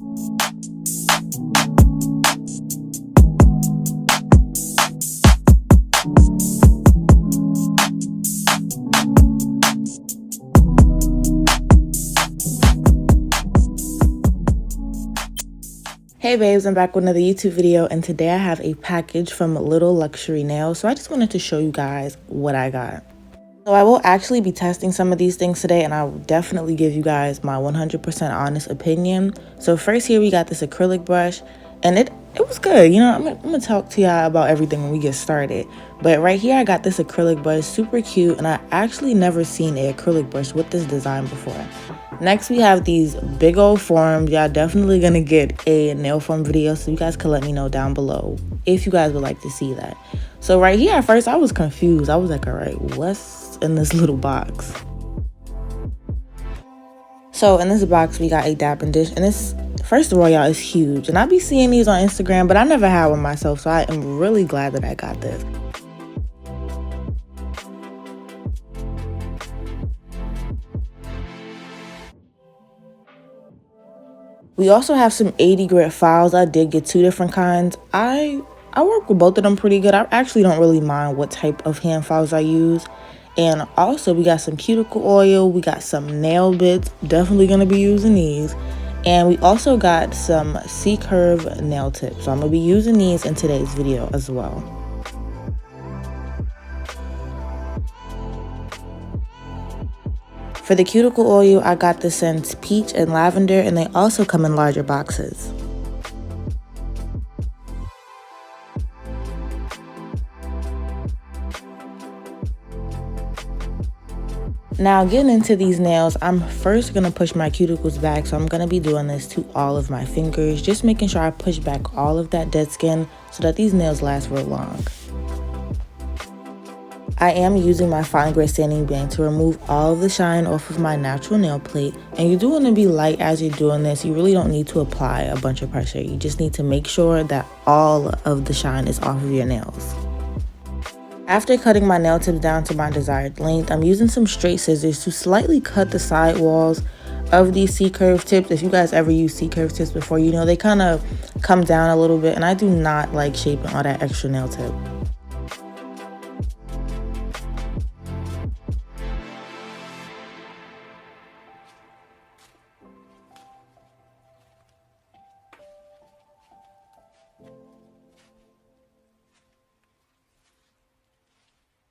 Hey babes, I'm back with another YouTube video, and today I have a package from Little Luxury Nails. So I just wanted to show you guys what I got. So I will actually be testing some of these things today, and I will definitely give you guys my 100% honest opinion. So first here we got this acrylic brush, and it was good. You know, I'm gonna talk to y'all about everything when we get started. But right here I got this acrylic brush, super cute, and I actually never seen an acrylic brush with this design before. Next we have these big old forms. Y'all definitely gonna get a nail form video, so you guys can let me know down below if you guys would like to see that. So right here at first I was confused. I was like, all right, what's in this little box? So in this box we got a dapping dish, and this, first of all, y'all, is huge, and I be seeing these on Instagram, but I never had one myself, so I am really glad that I got this. We also have some 80 grit files. I did get two different kinds. I work with both of them pretty good. I actually don't really mind what type of hand files I use. And also we got some cuticle oil. We got some nail bits. Definitely going to be using these. And we also got some C-curve nail tips. So I'm going to be using these in today's video as well. For the cuticle oil, I got the scents peach and lavender, and they also come in larger boxes. Now getting into these nails, I'm first going to push my cuticles back, so I'm going to be doing this to all of my fingers, just making sure I push back all of that dead skin so that these nails last real long. I am using my fine grit sanding band to remove all of the shine off of my natural nail plate, and you do want to be light as you're doing this. You really don't need to apply a bunch of pressure. You just need to make sure that all of the shine is off of your nails. After cutting my nail tips down to my desired length, I'm using some straight scissors to slightly cut the side walls of these C-curve tips. If you guys ever use C-curve tips before, you know they kind of come down a little bit, and I do not like shaping all that extra nail tip.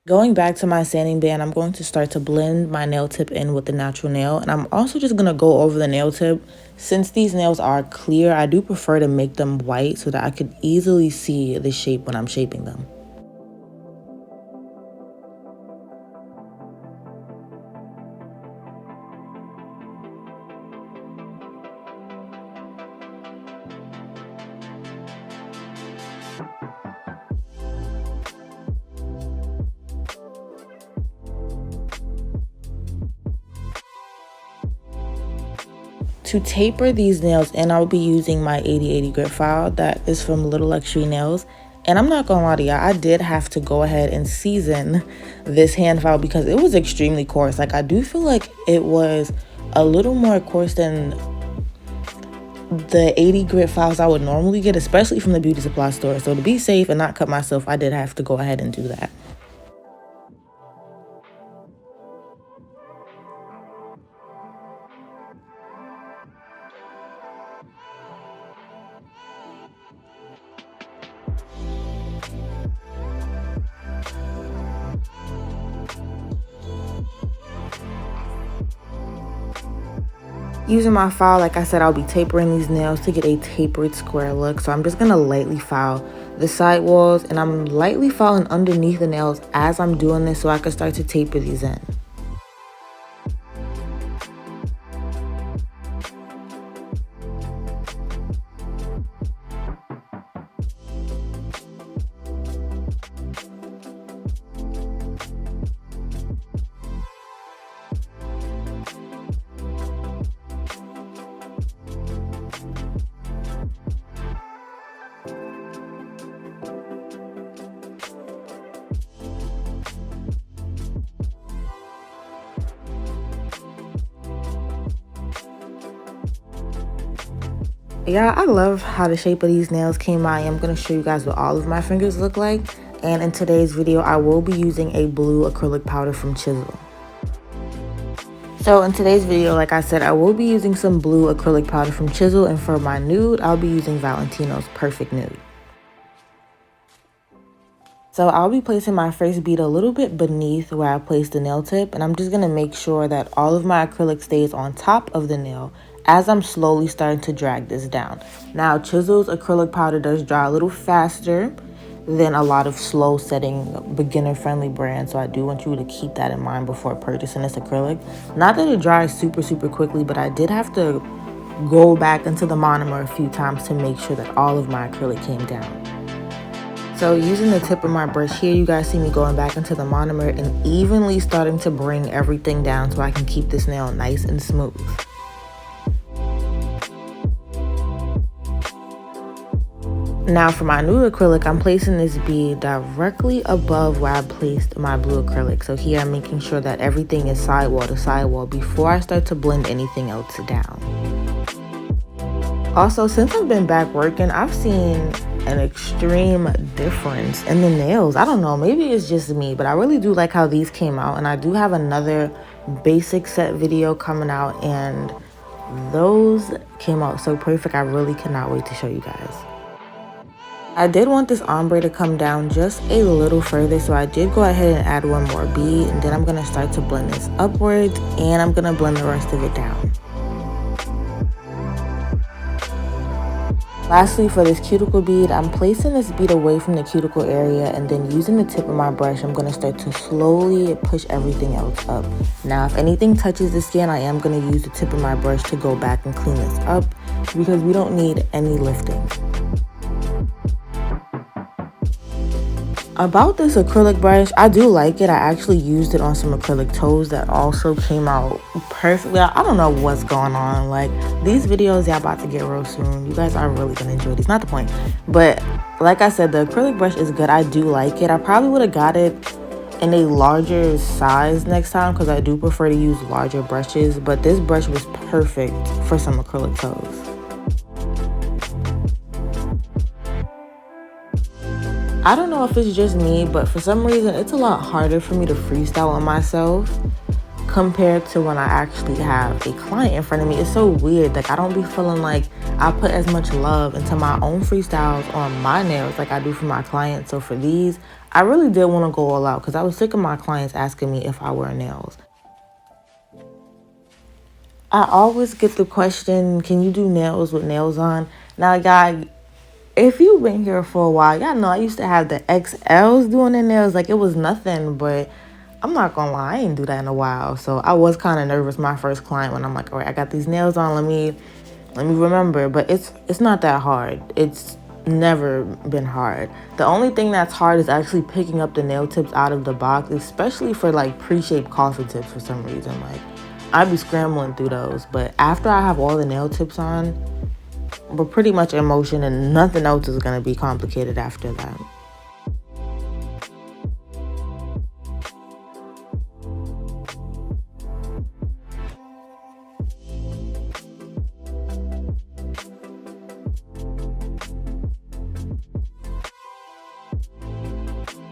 Going back to my sanding band, I'm going to start to blend my nail tip in with the natural nail, and I'm also just going to go over the nail tip. Since these nails are clear, I do prefer to make them white so that I could easily see the shape when I'm shaping them. To taper these nails in, I'll be using my 80/80 grit file that is from Little Luxury Nails. And I'm not gonna lie to y'all, I did have to go ahead and season this hand file because it was extremely coarse. Like, I do feel like it was a little more coarse than the 80 grit files I would normally get, especially from the beauty supply store. So to be safe and not cut myself, I did have to go ahead and do that. Using my file, like I said, I'll be tapering these nails to get a tapered square look. So I'm just going to lightly file the side walls, and I'm lightly filing underneath the nails as I'm doing this so I can start to taper these in. Yeah, I love how the shape of these nails came out. I'm going to show you guys what all of my fingers look like. And in today's video, I will be using a blue acrylic powder from Chisel. So in today's video, like I said, I will be using some blue acrylic powder from Chisel. And for my nude, I'll be using Valentino's Perfect Nude. So I'll be placing my first bead a little bit beneath where I placed the nail tip. And I'm just going to make sure that all of my acrylic stays on top of the nail as I'm slowly starting to drag this down. Now, Chisel's acrylic powder does dry a little faster than a lot of slow setting beginner friendly brands, so I do want you to keep that in mind before purchasing this acrylic. Not that it dries super quickly, but I did have to go back into the monomer a few times to make sure that all of my acrylic came down. So using the tip of my brush here, you guys see me going back into the monomer and evenly starting to bring everything down so I can keep this nail nice and smooth. Now for my nude acrylic, I'm placing this bead directly above where I placed my blue acrylic. So here I'm making sure that everything is sidewall to sidewall before I start to blend anything else down. Also, since I've been back working, I've seen an extreme difference in the nails. I don't know, maybe it's just me, but I really do like how these came out. And I do have another basic set video coming out, and those came out so perfect. I really cannot wait to show you guys. I did want this ombre to come down just a little further, so I did go ahead and add one more bead, and then I'm going to start to blend this upwards, and I'm going to blend the rest of it down. Lastly, for this cuticle bead, I'm placing this bead away from the cuticle area, and then using the tip of my brush, I'm going to start to slowly push everything else up. Now, if anything touches the skin, I am going to use the tip of my brush to go back and clean this up, because we don't need any lifting. About this acrylic brush, I do like it. I actually used it on some acrylic toes that also came out perfectly. I don't know what's going on. Like, these videos y'all about to get real soon. You guys are really gonna enjoy these. Not the point. But like I said, the acrylic brush is good. I do like it. I probably would have got it in a larger size next time because I do prefer to use larger brushes. But this brush was perfect for some acrylic toes. I don't know if it's just me, but for some reason, it's a lot harder for me to freestyle on myself compared to when I actually have a client in front of me. It's so weird. Like, I don't be feeling like I put as much love into my own freestyles on my nails like I do for my clients. So for these, I really did want to go all out because I was sick of my clients asking me if I wear nails. I always get the question, can you do nails with nails on? Now, guys, if you've been here for a while, y'all know I used to have the XLs doing their nails like it was nothing, but I'm not gonna lie, I ain't do that in a while. So I was kind of nervous my first client when I'm like, all right, I got these nails on, let me remember. But it's not that hard. It's never been hard. The only thing that's hard is actually picking up the nail tips out of the box, especially for like pre-shaped coffin tips for some reason. Like, I'd be scrambling through those. But after I have all the nail tips on, we're pretty much in motion and nothing else is going to be complicated after that.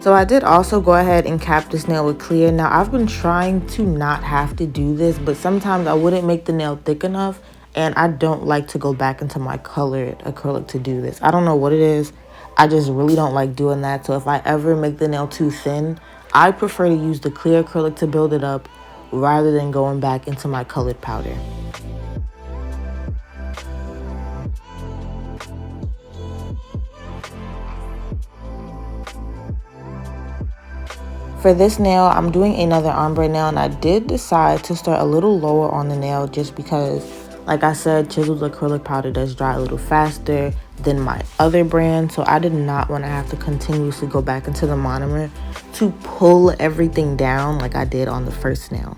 So I did also go ahead and cap this nail with clear. Now, I've been trying to not have to do this, but sometimes I wouldn't make the nail thick enough. And I don't like to go back into my colored acrylic to do this. I don't know what it is. I just really don't like doing that. So if I ever make the nail too thin, I prefer to use the clear acrylic to build it up rather than going back into my colored powder. For this nail, I'm doing another ombre nail, and I did decide to start a little lower on the nail just because, like I said, Chisel's acrylic powder does dry a little faster than my other brand, so I did not want to have to continuously go back into the monomer to pull everything down like I did on the first nail.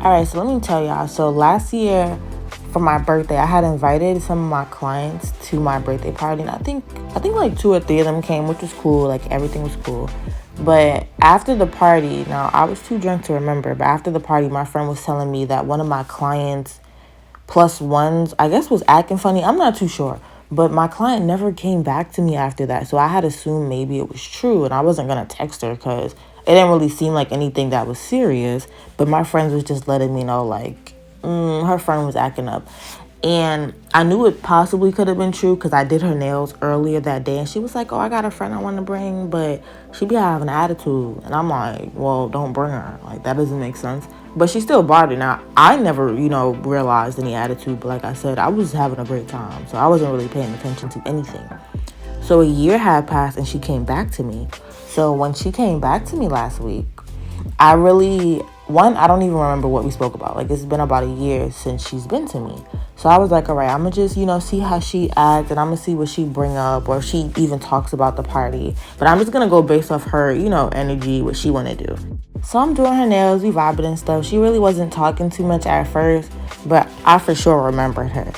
All right, so let me tell y'all. So last year for my birthday, I had invited some of my clients to my birthday party, and I think like 2 or 3 of them came, which was cool. Like everything was cool. But after the party, now I was too drunk to remember, but after the party, my friend was telling me that one of my clients plus ones, I guess, was acting funny. I'm not too sure. But my client never came back to me after that. So I had assumed maybe it was true. And I wasn't going to text her because it didn't really seem like anything that was serious. But my friends was just letting me know, like, her friend was acting up. And I knew it possibly could have been true because I did her nails earlier that day. And she was like, oh, I got a friend I want to bring, but she be having an attitude. And I'm like, well, don't bring her. Like, that doesn't make sense. But she still brought it. Now, I never, realized any attitude. But like I said, I was having a great time. So I wasn't really paying attention to anything. So a year had passed and she came back to me. So when she came back to me last week, I don't even remember what we spoke about. Like, it's been about a year since she's been to me. So I was like, all right, I'm going to just, see how she acts, and I'm going to see what she bring up, or if she even talks about the party. But I'm just going to go based off her, energy, what she want to do. So I'm doing her nails, we vibing and stuff. She really wasn't talking too much at first, but I for sure remembered her.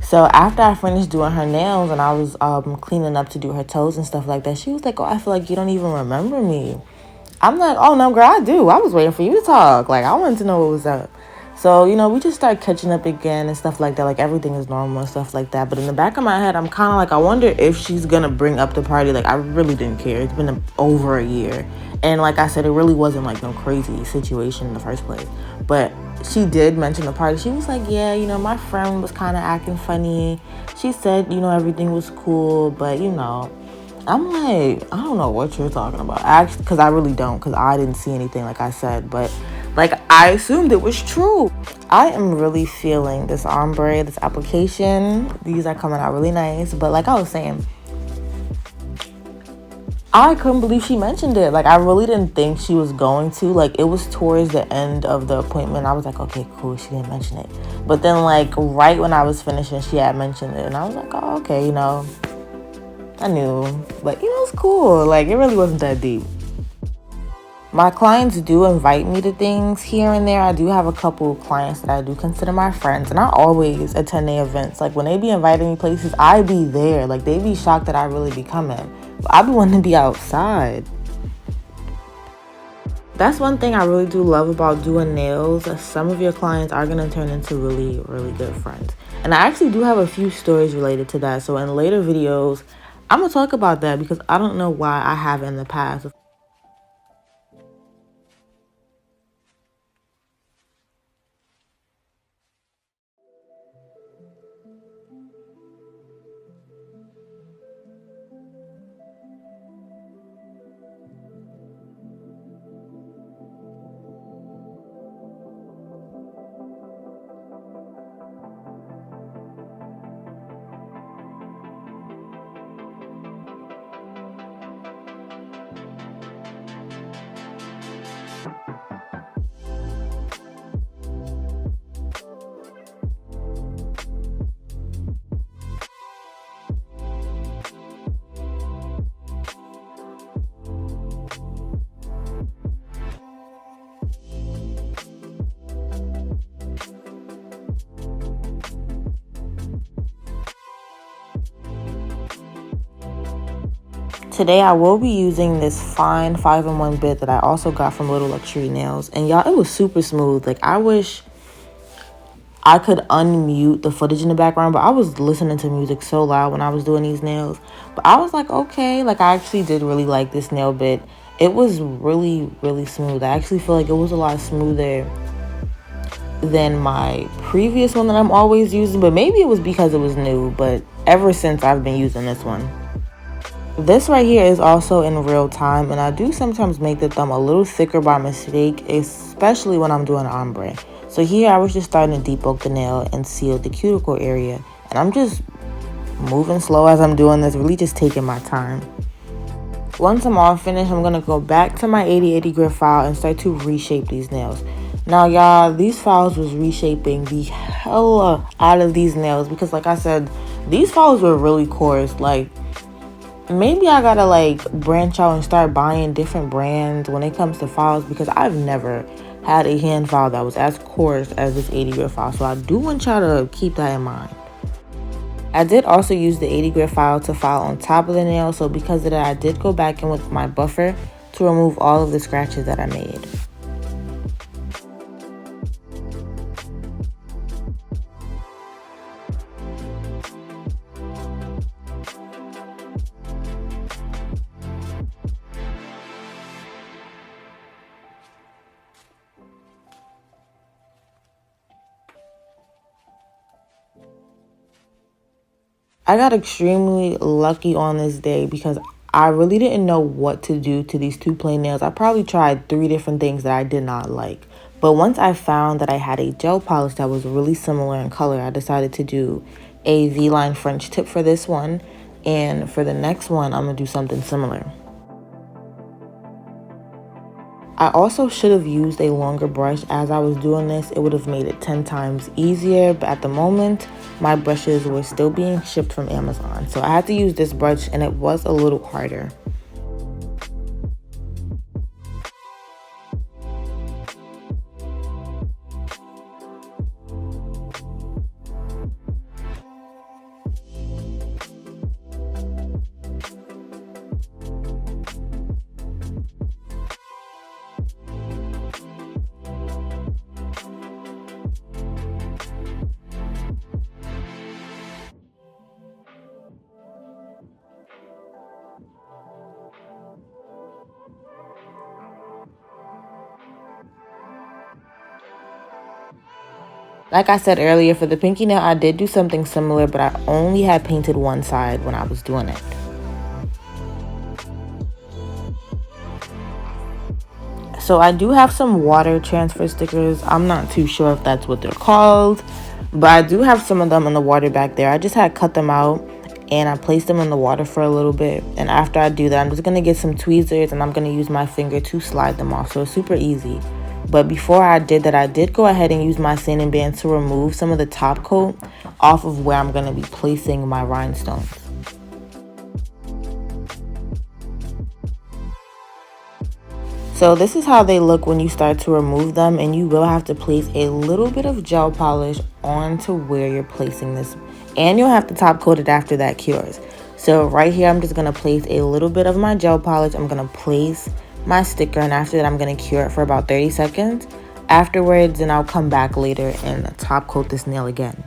So after I finished doing her nails and I was cleaning up to do her toes and stuff like that, she was like, oh, I feel like you don't even remember me. I'm like, oh, no, girl, I do. I was waiting for you to talk. Like, I wanted to know what was up. So, we just started catching up again and stuff like that. Like, everything is normal and stuff like that. But in the back of my head, I'm kind of like, I wonder if she's going to bring up the party. Like, I really didn't care. It's been over a year. And like I said, it really wasn't like no crazy situation in the first place. But she did mention the party. She was like, yeah, my friend was kind of acting funny. She said, everything was cool. But, I'm like, I don't know what you're talking about. Actually, because I really don't, because I didn't see anything, like I said. But, like, I assumed it was true. I am really feeling this ombre, this application. These are coming out really nice. But like I was saying, I couldn't believe she mentioned it. Like, I really didn't think she was going to. Like, it was towards the end of the appointment. I was like, okay, cool, she didn't mention it. But then, like, right when I was finishing, she had mentioned it. And I was like, oh, okay, I knew, but it's cool. Like, it really wasn't that deep. My clients do invite me to things here and there. I do have a couple of clients that I do consider my friends, and I always attend their events. Like, when they be inviting me places, I be there. Like, they be shocked that I really be coming. But I be wanting to be outside. That's one thing I really do love about doing nails. Some of your clients are going to turn into really, really good friends. And I actually do have a few stories related to that. So in later videos, I'm going to talk about that because I don't know why I haven't in the past. Today I will be using this fine 5-in-1 bit that I also got from Little Luxury Nails. And y'all, it was super smooth. Like, I wish I could unmute the footage in the background, but I was listening to music so loud when I was doing these nails. But I was like, okay, like, I actually did really like this nail bit. It was really, really smooth. I actually feel like it was a lot smoother than my previous one that I'm always using, but maybe it was because it was new. But ever since, I've been using this one. This right here is also in real time, and I do sometimes make the thumb a little thicker by mistake, especially when I'm doing ombre. So here I was just starting to debulk the nail and seal the cuticle area, and I'm just moving slow as I'm doing this, really just taking my time. Once I'm all finished, I'm going to go back to my 8080 grit file and start to reshape these nails. Now, y'all, these files was reshaping the hell out of these nails because, like I said, these files were really coarse. Like, maybe I gotta branch out and start buying different brands when it comes to files because I've never had a hand file that was as coarse as this 80 grit file. So I do want y'all to keep that in mind. I did also use the 80 grit file to file on top of the nail. So because of that, I did go back in with my buffer to remove all of the scratches that I made. I got extremely lucky on this day because I really didn't know what to do to these two plain nails. I probably tried 3 different things that I did not like. But once I found that I had a gel polish that was really similar in color, I decided to do a V-line French tip for this one. And for the next one, I'm going to do something similar. I also should have used a longer brush as I was doing this. It would have made it 10 times easier, but at the moment, my brushes were still being shipped from Amazon. So I had to use this brush and it was a little harder. Like I said earlier, for the pinky nail, I did do something similar, but I only had painted one side when I was doing it. So I do have some water transfer stickers. I'm not too sure if that's what they're called, but I do have some of them in the water back there. I just had cut them out and I placed them in the water for a little bit. And after I do that, I'm just going to get some tweezers and I'm going to use my finger to slide them off. So it's super easy. But before I did that, I did go ahead and use my sanding band to remove some of the top coat off of where I'm going to be placing my rhinestones. So this is how they look when you start to remove them, and you will have to place a little bit of gel polish onto where you're placing this, and you'll have to top coat it after that cures. So right here, I'm just going to place a little bit of my gel polish. I'm going to place my sticker, and after that I'm going to cure it for about 30 seconds afterwards, and I'll come back later and top coat this nail again.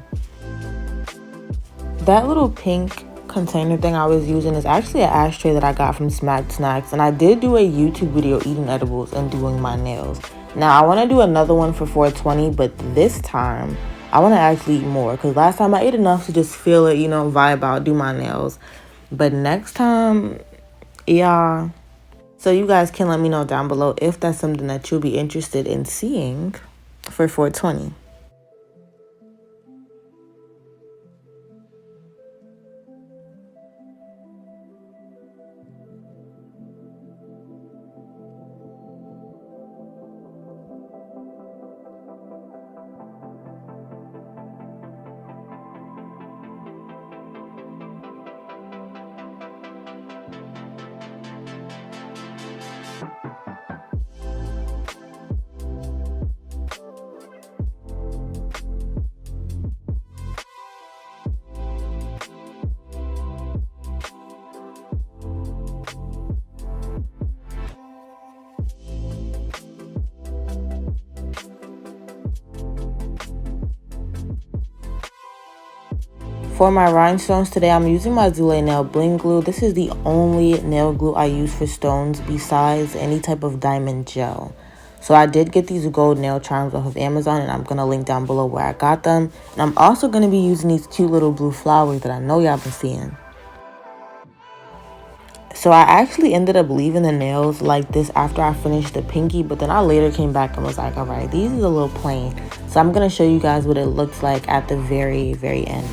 That little pink container thing I was using is actually an ashtray that I got from Smacked Snacks, and I did do a YouTube video eating edibles and doing my nails. Now I want to do another one for 420, but this time I want to actually eat more, because last time I ate enough to just feel it, you know, vibe out, do my nails. But next time, yeah. So you guys can let me know down below if that's something that you'll be interested in seeing for 420. For my rhinestones today, I'm using my Zule nail bling glue. This is the only nail glue I use for stones besides any type of diamond gel. So I did get these gold nail charms off of Amazon, and I'm going to link down below where I got them. And I'm also going to be using these cute little blue flowers that I know y'all been seeing. So I actually ended up leaving the nails like this after I finished the pinky, but then I later came back and was like, all right, these is a little plain. So I'm going to show you guys what it looks like at the very, very end.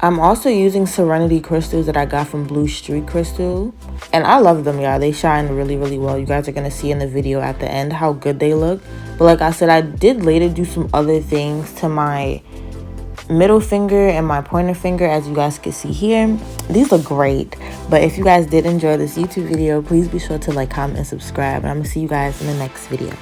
I'm also using Serenity crystals that I got from Blue Street Crystal. And I love them, y'all. They shine really, really well. You guys are going to see in the video at the end how good they look. But like I said, I did later do some other things to my middle finger and my pointer finger, as you guys can see here. These look great. But if you guys did enjoy this YouTube video, please be sure to like, comment, and subscribe. And I'm going to see you guys in the next video.